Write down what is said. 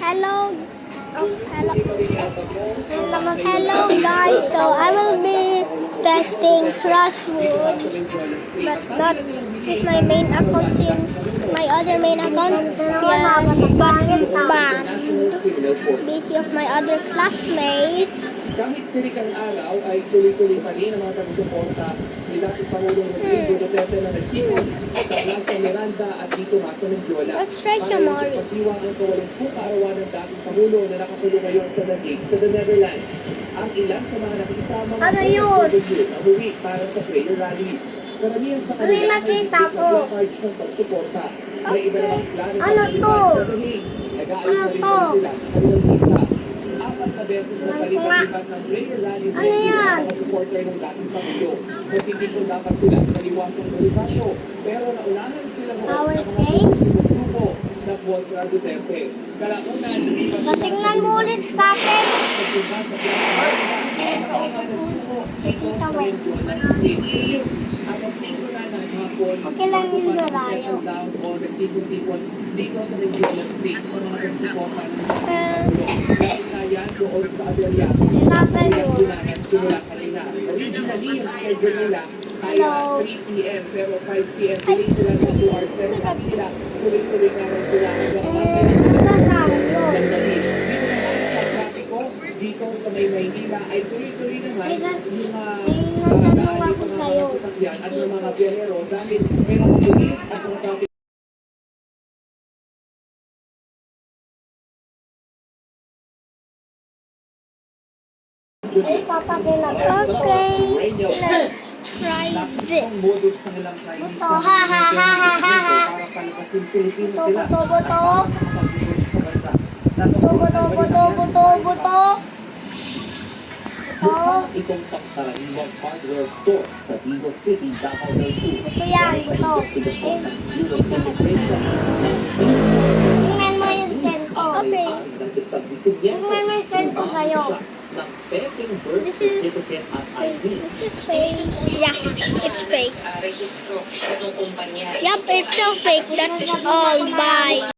Hello, hello guys. So I will be testing crosswords, but not with my main account since my other main account got banned busy of my other classmate. Kahit silikang araw ay tuloy-tuloy pa rin ang mga taga-suporta ni dating Pangulong Rodrigo Duterte na nagtipon sa Plaza Miranda at dito nga sa Mendiola. Let's try Para some more. sa pagdiwang ng kawalang kaarawan ng dating Pangulo na nakakulong ngayon sa Nagig sa The Netherlands. Ang ilan sa mga nakisama Ano yun? na huwi para sa prayer rally. Karamihan sa kanila ay nakita ko? cards ng pagsuporta. May iba namang plano Ano to? Nag-aayos na rin to? sila ng kanilang lista. Apat na beses na Ano palipat-lipat ng prayer rally Ano yan? mga supporter ng dating Pangulo. Magtitipon dapat sila sa liwasang Bonifacio, pero naunahan sila ng Bawal mga change? progresibong grupo na kontra Duterte. Kalaunan, lumipat sila Patingnan mo ulit sa atin. pagpunta sa Plaza Miranda sa kaunang nagtungo dito sa Mendiola Street. Alas 5 na ng hapon, Okay lang bago yung pa layo. settle down o nagtipon-tipon dito sa Mendiola Street ang mga nagsuporta ng dating Pangulo. Dahil na yan doon sa Adelia. Nasa yun. Yunanes, simula kanina. Originally, yung schedule nila ay 3 p.m. pero 5 p.m. Delay sila ng 2 hours. Pero sabi nila, tuloy-tuloy na lang sila hanggang Nasaan yun? dito naman sa trapiko, dito sa Maynila ay tuloy-tuloy naman May yung natanong ako sa'yo. sasakyan at yung mga biyahero dahil may mga pulis at mga traffic Okay, let's try this. Buto, ha ha ha ha ha ha. Buto, buto, buto. Buto, buto, buto, buto, buto. Buto. Itong pagkaraniwang hardware store sa Vivo City, Davao del Sur. Buto yan, buto. Tingnan mo yung send ko. Okay. Tingnan mo yung send ko sa'yo. This is fake. This is fake. Yeah, it's fake. Yup, it's so fake. That's all. Bye.